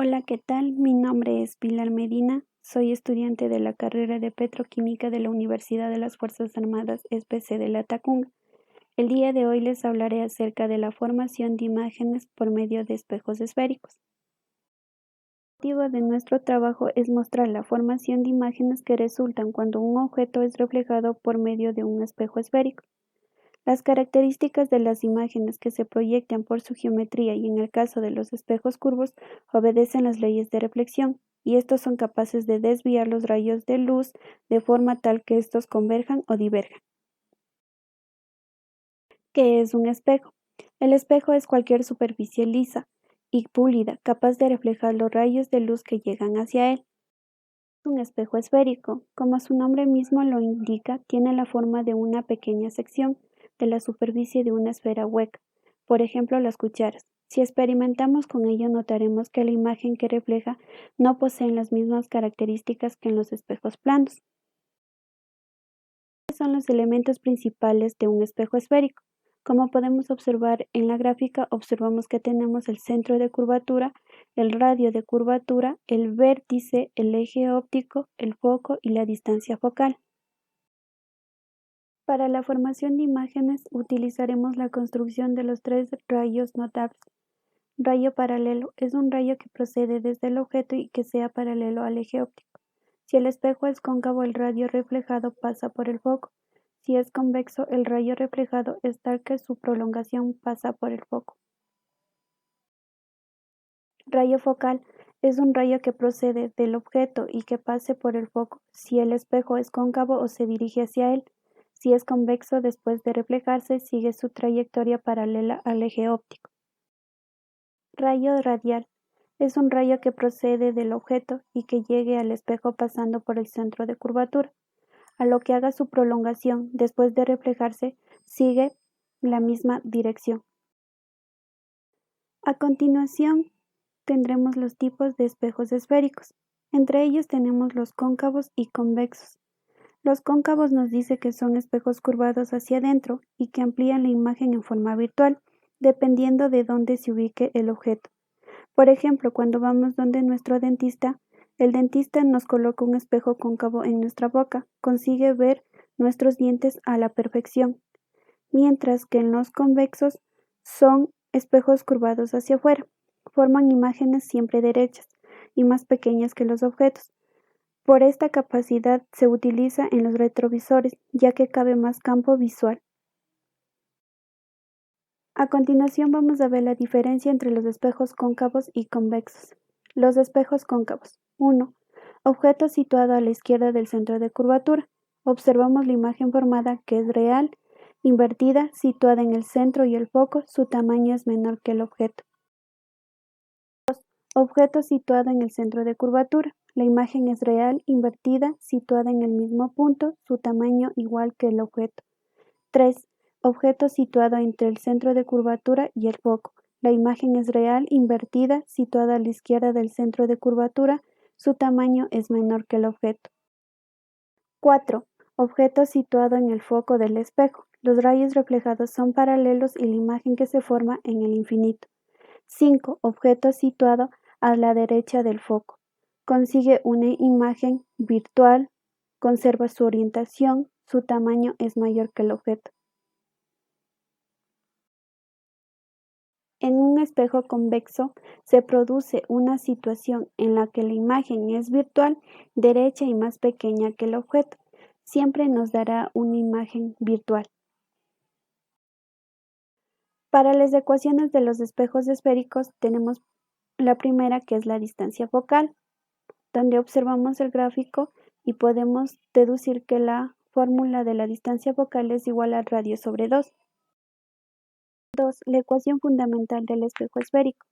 Hola, ¿qué tal? Mi nombre es Pilar Medina, soy estudiante de la carrera de Petroquímica de la Universidad de las Fuerzas Armadas SPC de La Tacunga. El día de hoy les hablaré acerca de la formación de imágenes por medio de espejos esféricos. El objetivo de nuestro trabajo es mostrar la formación de imágenes que resultan cuando un objeto es reflejado por medio de un espejo esférico. Las características de las imágenes que se proyectan por su geometría y en el caso de los espejos curvos obedecen las leyes de reflexión, y estos son capaces de desviar los rayos de luz de forma tal que estos converjan o diverjan. ¿Qué es un espejo? El espejo es cualquier superficie lisa y pulida capaz de reflejar los rayos de luz que llegan hacia él. Un espejo esférico, como su nombre mismo lo indica, tiene la forma de una pequeña sección de la superficie de una esfera hueca, por ejemplo las cucharas. Si experimentamos con ello notaremos que la imagen que refleja no posee las mismas características que en los espejos planos. ¿Cuáles son los elementos principales de un espejo esférico? Como podemos observar en la gráfica, observamos que tenemos el centro de curvatura, el radio de curvatura, el vértice, el eje óptico, el foco y la distancia focal. Para la formación de imágenes utilizaremos la construcción de los tres rayos notables. Rayo paralelo es un rayo que procede desde el objeto y que sea paralelo al eje óptico. Si el espejo es cóncavo, el rayo reflejado pasa por el foco. Si es convexo, el rayo reflejado es tal que su prolongación pasa por el foco. Rayo focal es un rayo que procede del objeto y que pase por el foco si el espejo es cóncavo o se dirige hacia él. Si es convexo, después de reflejarse, sigue su trayectoria paralela al eje óptico. Rayo radial es un rayo que procede del objeto y que llegue al espejo pasando por el centro de curvatura. A lo que haga su prolongación, después de reflejarse, sigue la misma dirección. A continuación, tendremos los tipos de espejos esféricos. Entre ellos tenemos los cóncavos y convexos. Los cóncavos nos dice que son espejos curvados hacia adentro y que amplían la imagen en forma virtual, dependiendo de dónde se ubique el objeto. Por ejemplo, cuando vamos donde nuestro dentista, el dentista nos coloca un espejo cóncavo en nuestra boca, consigue ver nuestros dientes a la perfección, mientras que en los convexos son espejos curvados hacia afuera, forman imágenes siempre derechas y más pequeñas que los objetos. Por esta capacidad se utiliza en los retrovisores, ya que cabe más campo visual. A continuación vamos a ver la diferencia entre los espejos cóncavos y convexos. Los espejos cóncavos. 1. Objeto situado a la izquierda del centro de curvatura. Observamos la imagen formada que es real, invertida, situada en el centro y el foco, su tamaño es menor que el objeto. 2. Objeto situado en el centro de curvatura. La imagen es real, invertida, situada en el mismo punto, su tamaño igual que el objeto. 3. Objeto situado entre el centro de curvatura y el foco. La imagen es real, invertida, situada a la izquierda del centro de curvatura, su tamaño es menor que el objeto. 4. Objeto situado en el foco del espejo. Los rayos reflejados son paralelos y la imagen que se forma en el infinito. 5. Objeto situado a la derecha del foco. Consigue una imagen virtual, conserva su orientación, su tamaño es mayor que el objeto. En un espejo convexo se produce una situación en la que la imagen es virtual, derecha y más pequeña que el objeto. Siempre nos dará una imagen virtual. Para las ecuaciones de los espejos esféricos tenemos la primera, que es la distancia focal, donde observamos el gráfico y podemos deducir que la fórmula de la distancia focal es igual al radio sobre 2. 2. La ecuación fundamental del espejo esférico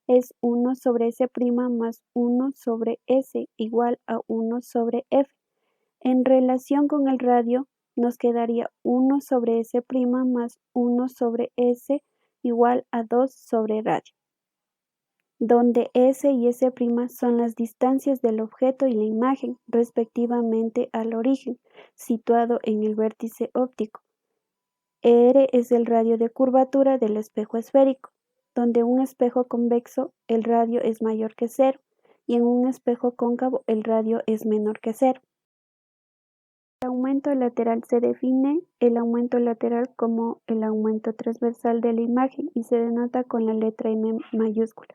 es 1 sobre S' más 1 sobre S igual a 1 sobre F. En relación con el radio, nos quedaría 1 sobre S' más 1 sobre S igual a 2 sobre radio, donde S y S' son las distancias del objeto y la imagen, respectivamente al origen, situado en el vértice óptico. R es el radio de curvatura del espejo esférico. donde un espejo convexo el radio es mayor que 0 y en un espejo cóncavo el radio es menor que 0. El aumento lateral se define el aumento lateral como el aumento transversal de la imagen y se denota con la letra M mayúscula,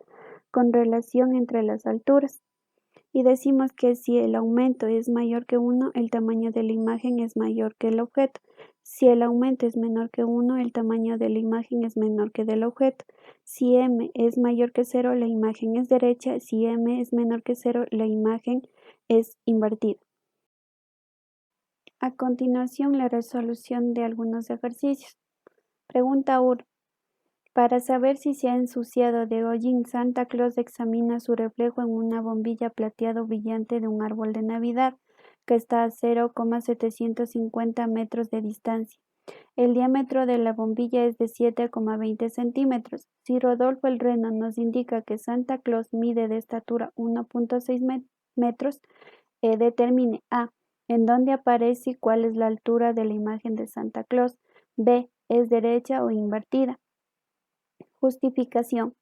con relación entre las alturas. Y decimos que si el aumento es mayor que 1, el tamaño de la imagen es mayor que el objeto. Si el aumento es menor que 1, el tamaño de la imagen es menor que del objeto. Si m es mayor que 0, la imagen es derecha. Si m es menor que 0, la imagen es invertida. A continuación, la resolución de algunos ejercicios. Pregunta 1. Para saber si se ha ensuciado de hollín, Santa Claus examina su reflejo en una bombilla plateado brillante de un árbol de Navidad que está a 0,750 metros de distancia. El diámetro de la bombilla es de 7,20 centímetros. Si Rodolfo el Reno nos indica que Santa Claus mide de estatura 1,6 metros, determine A. ¿En dónde aparece y cuál es la altura de la imagen de Santa Claus? B. ¿Es derecha o invertida? Justificación.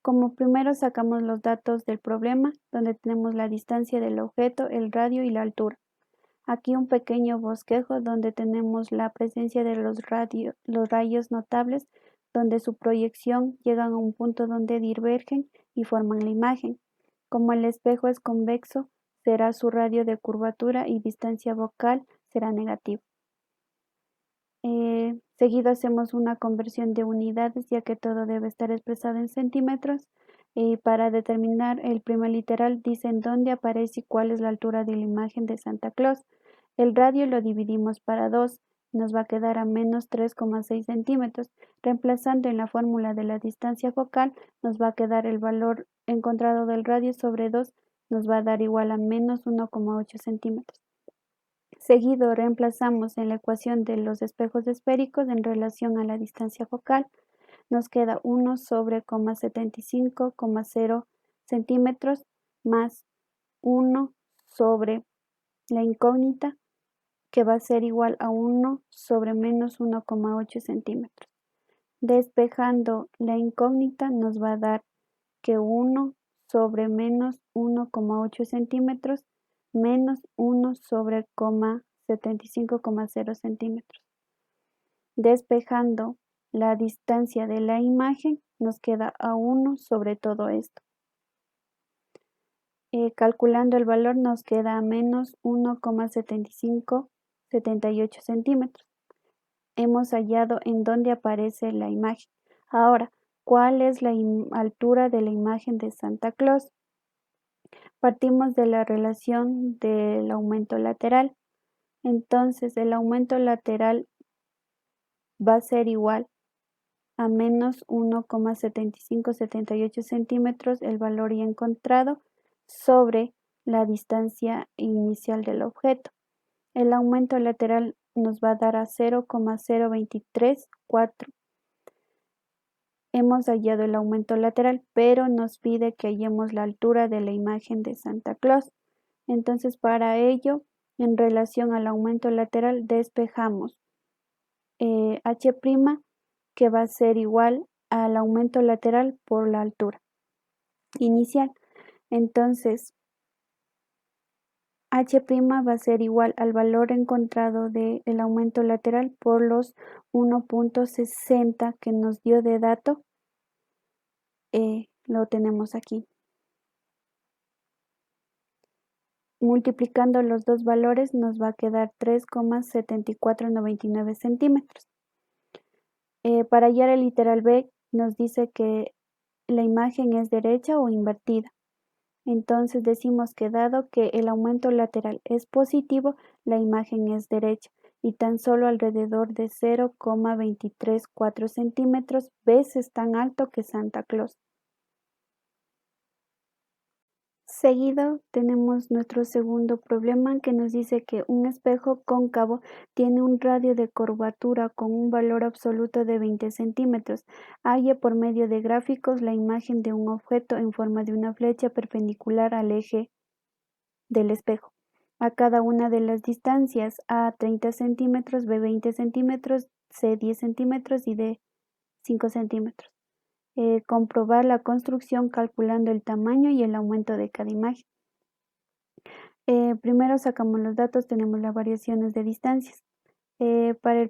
Como primero sacamos los datos del problema, donde tenemos la distancia del objeto, el radio y la altura. Aquí un pequeño bosquejo donde tenemos la presencia de los rayos notables, donde su proyección llegan a un punto donde divergen y forman la imagen. Como el espejo es convexo, será su radio de curvatura y distancia focal será negativo. Seguido hacemos una conversión de unidades, ya que todo debe estar expresado en centímetros. Para determinar el primer literal, dice en dónde aparece y cuál es la altura de la imagen de Santa Claus. El radio lo dividimos para 2, nos va a quedar a menos 3,6 centímetros. Reemplazando en la fórmula de la distancia focal, nos va a quedar el valor encontrado del radio sobre 2, nos va a dar igual a menos 1,8 centímetros. Seguido reemplazamos en la ecuación de los espejos esféricos en relación a la distancia focal. Nos queda 1 sobre 75,0 centímetros más 1 sobre la incógnita, que va a ser igual a 1 sobre menos 1,8 centímetros. Despejando la incógnita nos va a dar que 1 sobre menos 1,8 centímetros menos 1 sobre 75,0 centímetros. Despejando la distancia de la imagen nos queda a 1 sobre todo esto. Calculando el valor nos queda a menos 1,7578 centímetros. Hemos hallado en dónde aparece la imagen. Ahora, ¿cuál es la altura de la imagen de Santa Claus? Partimos de la relación del aumento lateral. Entonces, el aumento lateral va a ser igual a menos 1,7578 centímetros, el valor ya encontrado, sobre la distancia inicial del objeto. El aumento lateral nos va a dar a 0,0234. Hemos hallado el aumento lateral, pero nos pide que hallemos la altura de la imagen de Santa Claus. Entonces, para ello, en relación al aumento lateral, despejamos H', que va a ser igual al aumento lateral por la altura inicial. Entonces, H' va a ser igual al valor encontrado del aumento lateral por los 1,60 que nos dio de dato. Lo tenemos aquí. Multiplicando los dos valores nos va a quedar 3,7499 centímetros. Para hallar el literal B nos dice que la imagen es derecha o invertida. Entonces decimos que dado que el aumento lateral es positivo, la imagen es derecha y tan solo alrededor de 0,234 centímetros, veces tan alto que Santa Claus. Seguido tenemos nuestro segundo problema que nos dice que un espejo cóncavo tiene un radio de curvatura con un valor absoluto de 20 centímetros. Halle por medio de gráficos la imagen de un objeto en forma de una flecha perpendicular al eje del espejo. A cada una de las distancias A 30 centímetros, B 20 centímetros, C 10 centímetros y D 5 centímetros. Comprobar la construcción calculando el tamaño y el aumento de cada imagen. Primero sacamos los datos, tenemos las variaciones de distancias. Para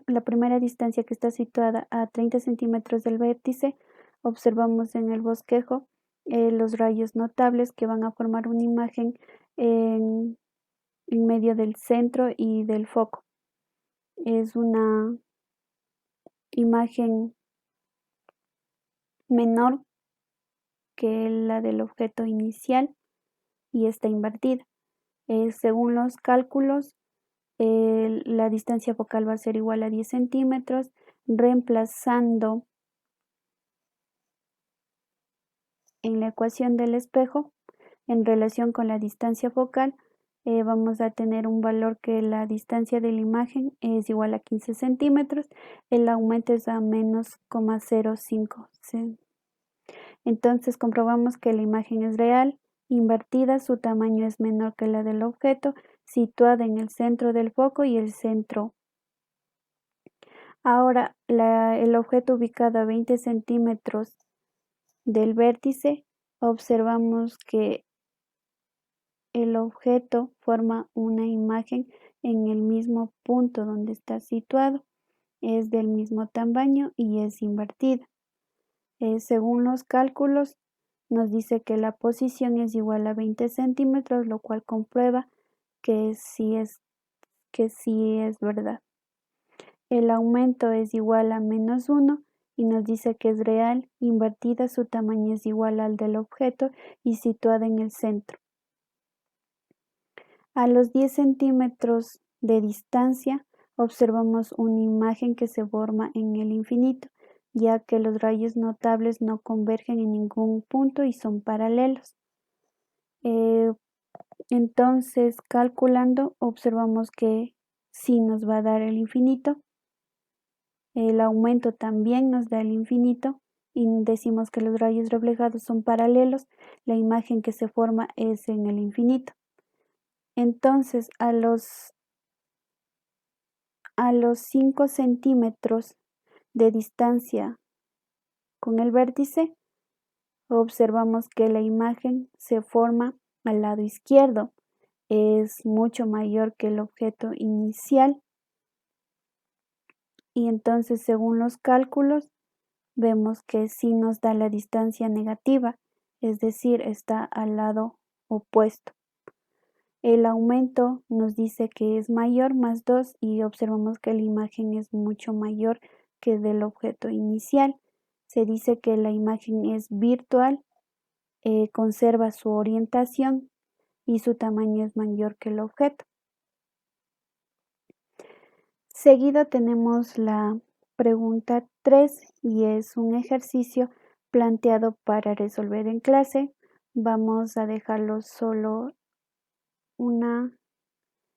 la primera distancia que está situada a 30 centímetros del vértice, observamos en el bosquejo los rayos notables que van a formar una imagen en medio del centro y del foco. Es una imagen menor que la del objeto inicial y está invertida. Según los cálculos, la distancia focal va a ser igual a 10 centímetros, reemplazando en la ecuación del espejo en relación con la distancia focal. Vamos a tener un valor que la distancia de la imagen es igual a 15 centímetros, el aumento es a menos 0,05. Entonces comprobamos que la imagen es real, invertida, su tamaño es menor que la del objeto, situada en el centro del foco y el centro. Ahora, el objeto ubicado a 20 centímetros del vértice, observamos que el objeto forma una imagen en el mismo punto donde está situado, es del mismo tamaño y es invertida. Según los cálculos, nos dice que la posición es igual a 20 centímetros, lo cual comprueba que sí es verdad. El aumento es igual a menos 1 y nos dice que es real, invertida, su tamaño es igual al del objeto y situada en el centro. A los 10 centímetros de distancia observamos una imagen que se forma en el infinito, ya que los rayos notables no convergen en ningún punto y son paralelos. Entonces, calculando, observamos que sí nos va a dar el infinito. El aumento también nos da el infinito y decimos que los rayos reflejados son paralelos. La imagen que se forma es en el infinito. Entonces, a los 5 centímetros de distancia con el vértice, observamos que la imagen se forma al lado izquierdo. Es mucho mayor que el objeto inicial. Y entonces, según los cálculos, vemos que sí nos da la distancia negativa, es decir, está al lado opuesto. El aumento nos dice que es mayor, más 2, y observamos que la imagen es mucho mayor que del objeto inicial. Se dice que la imagen es virtual, conserva su orientación y su tamaño es mayor que el objeto. Seguido tenemos la pregunta 3 y es un ejercicio planteado para resolver en clase. Vamos a dejarlo solo una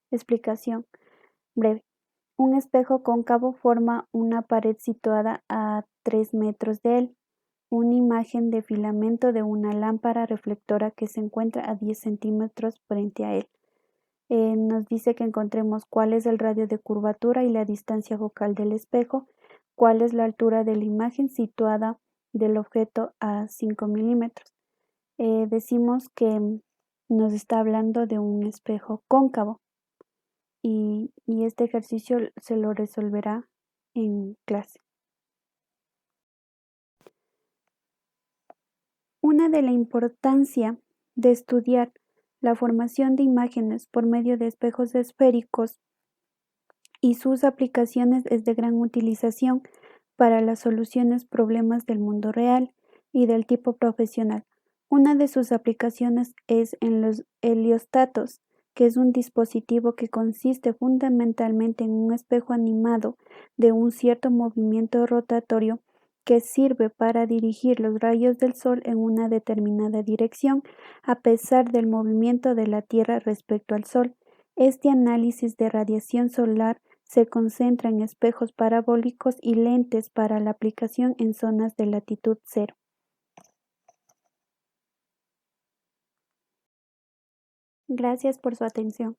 explicación breve. Un espejo cóncavo forma una pared situada a 3 metros de él. Una imagen de filamento de una lámpara reflectora que se encuentra a 10 centímetros frente a él. Nos dice que encontremos cuál es el radio de curvatura y la distancia focal del espejo, cuál es la altura de la imagen situada del objeto a 5 milímetros. Decimos que nos está hablando de un espejo cóncavo y este ejercicio se lo resolverá en clase. Una de la importancia de estudiar la formación de imágenes por medio de espejos esféricos y sus aplicaciones es de gran utilización para las soluciones problemas del mundo real y del tipo profesional. Una de sus aplicaciones es en los heliostatos, que es un dispositivo que consiste fundamentalmente en un espejo animado de un cierto movimiento rotatorio que sirve para dirigir los rayos del sol en una determinada dirección a pesar del movimiento de la Tierra respecto al sol. Este análisis de radiación solar se concentra en espejos parabólicos y lentes para la aplicación en zonas de latitud cero. Gracias por su atención.